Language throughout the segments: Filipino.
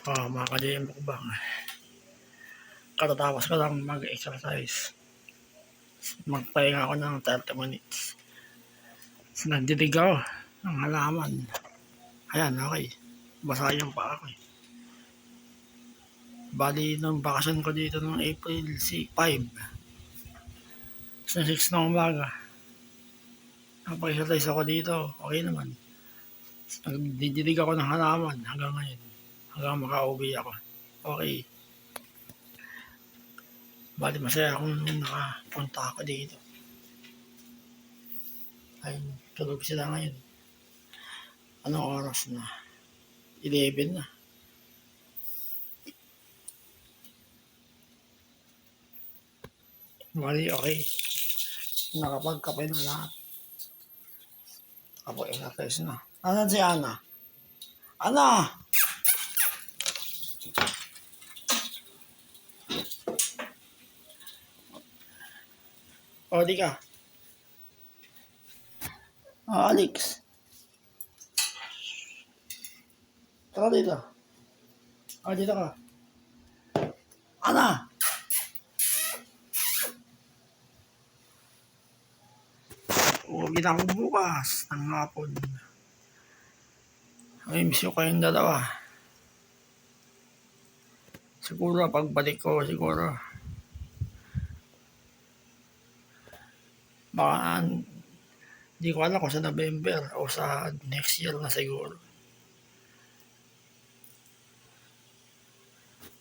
Mga ka-JM Bukbang, katatapos ko lang mag-exercise. Magpahinga ako ng 30 minutes. So, nagdidig ako ng halaman. Ayan, okay. Basa yung paa ko. Bali, nung bakasyon ko dito noong April 5. Sa 6 ng umaga. Napag-exercise ako dito. Okay naman. Nagdidig ako ng halaman hanggang ngayon. Hanggang makauwi ako. Okay. Bali, masaya akong nakapunta ako dito. Ay, tulog sila ngayon. Anong oras na? 11 na. Bali, okay. Nakapagkape na lahat. Kapag-exercise na. Nasaan si Ana? Ana! O, di ka. Alex. Tara dito. Dito ka. Ana! Uwi na ako bukas ng hapon. Ay, miss ko kayong dalawa. Siguro, pagbalik ko, siguro. Baka, hindi ko alam kung sa November o sa next year na siguro.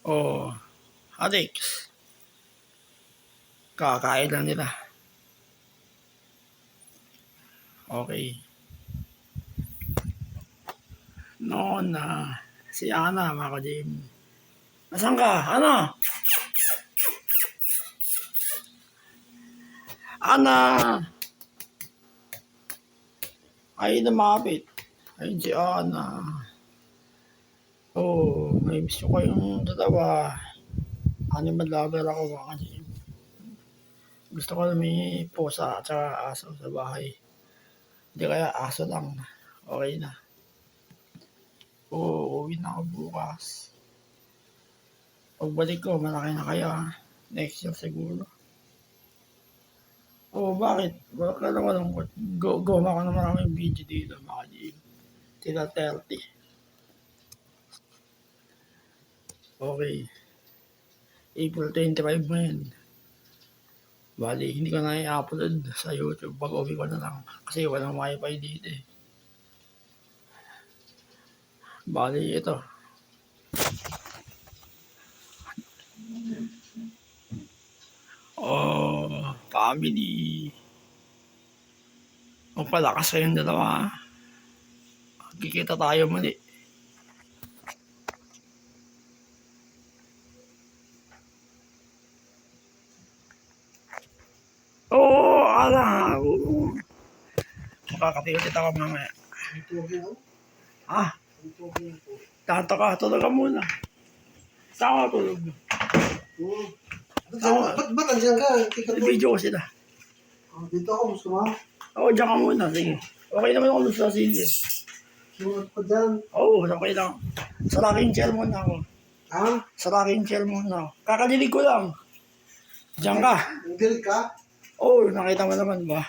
O, Alex. Kakain lang nila. Okay. Noon na si Ana, mga ka-JM. Nasaan ka? Ana! Ana! Ay, namapit. Ayun si Ana. May miss ko kayong dalawa. Animal lover ako, mga ka-JM. Gusto ko na may pusa at saka aso sa bahay. Hindi kaya aso lang. Okay na. Uwi na ako bukas. Pagbalik ko, malaki na kaya. Next year siguro. Bakit? Bakit ako lang gawa ko na maraming video dito, mga ka-JM. Tila 30. Okay. April 25 ngayon. Bali, hindi ko na i-upload sa YouTube. Pag-uwi ko na lang. Kasi walang wifi dito eh. Bali, ito. Family. Palakas kayong dalawa. Kikita tayo muli. Ala. Makakatiulit ako mamaya. Tato ka, tulog ka muna. Saan ka tulog? Ba't nandiyan ka? Video ko sila. Dito ako, gusto mo? Diyan ka muna. Sige. Okay naman ako sa sili. Sumunod ko dyan. Okay lang. Sa rocking chair muna ako. Ha? Sa rocking chair muna ako. Kakadilig ko lang. Diyan ka. Nagdirig ka? Nakita mo naman ba?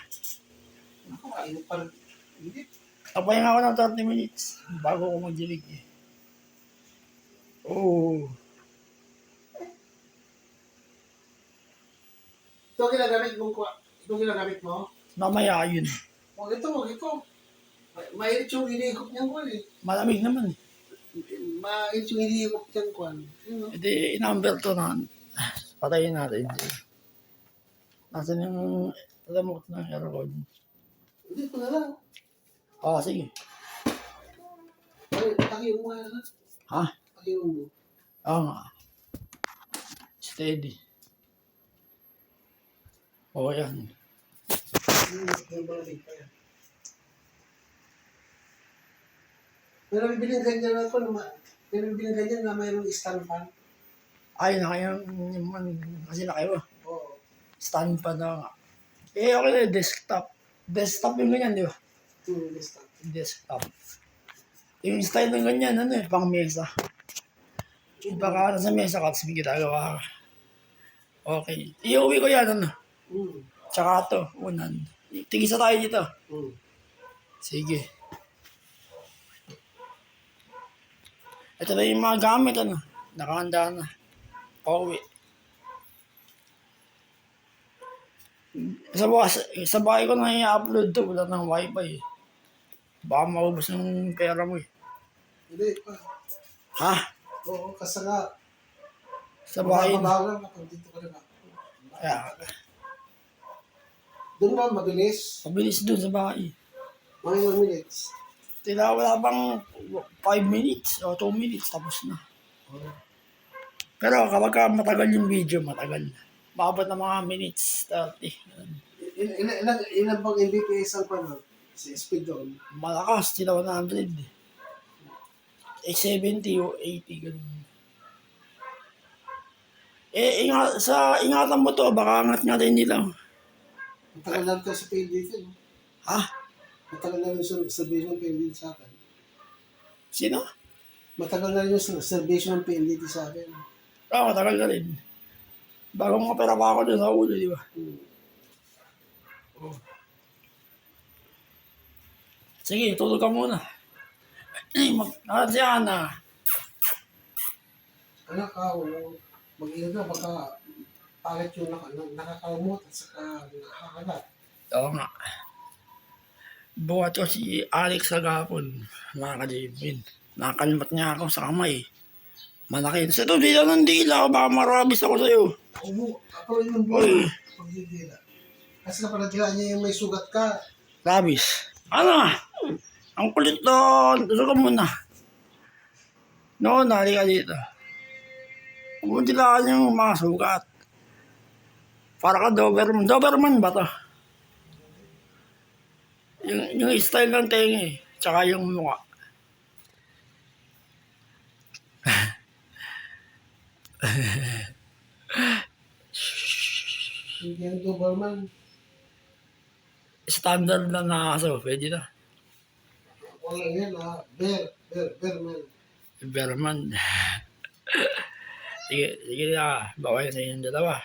Ako, kainit pa rin. Hindi. Napahinga ako ng 30 minutes bago ko magdilig eh. Ito ginagamit mo? Ito ginagamit mo? Mamaya yun. Huwag ito. Mainit yung iniikot niyan ko eh. Malamig naman eh. Mainit yung iniikot niyan ko. Hindi, i-number to na. Patayin natin. Nasaan yung remote ng aircon? Hindi ko na lang. Sige. Ay, takiyo mo nga na. Ha? Takiyo mo. Nga. Steady. Yan. Pero bibiling ganyan ako, bibiling ganyan na mayroong stand fan. Kasi na kayo. Oo. Stand pa na nga. Okay na, desktop. Desktop yung ganyan, di ba? Stand. Desktop. Yung style ng ganyan, pang mesa. Baka sa mesa ka, tapos may ginagawa ka. Okay. Iuwi ko yan, ano? Hmm. Tsaka ito, unan. Tigisa tayo dito. Hmm. Sige. Ito na yung mga gamit, ano? Nakahanda na. Pauwi. Sa bahay ko na i-upload to, wala ng wifi. Baka maubos ng pera mo eh. Hindi pa. Ha? Oo, kasi nga, Sa bahay. mababaw lang kapag dito ka na. Kaya, Doon ba mabilis? mabilis dun sa bahay. Mga ilang minutes. Tila wala bang 5 minutes o 2 minutes, tapos na. Pero kapag ka matagal yung video, matagal. Maabot ng mga minutes, 30. Ilan bang Mbps ang pano? Si speed doon. Malakas, tila 100. Eh, 70 o 80, ganun. Eh, ingatan mo to, baka angat-ngatin nila. Matagal na ito sa PLDT, no? Ha? Matagal na rin yung service ng PLDT sa akin. Sino? Matagal na rin yung service ng PLDT sa akin. Matagal na rin. Bagong opera pa ako doon sa ulo, di ba? Sige, tulog ka muna. Ay, nakasya na. Anak ka, mag-iingat ka, baka pangit yung nakakalmot at saka nakakalat. Oo nga. Buhat ko si Alex sa gapon, mga ka-Jimin. Nakakalimat niya ako sa kamay. Malaki. Sa ito, dila ng dila ako, baka marabis ako sa'yo. Ako yung buhay. Pagdidila. Kasi kapag nagkila niya yung may sugat ka, Rabis. Ano? Ang kulit doon. Tuso ka muna. No, nari ka dito. Dilaan yung mga sugat. Para ka Doberman. Doberman ba to? Yung style ng tenga eh. Tsaka yung mukha. hindi yan Doberman. Standard na nakaso. Pwede na. Wala yan Bearman. Doberman. Sige na. Bawal sa inyong dalawa.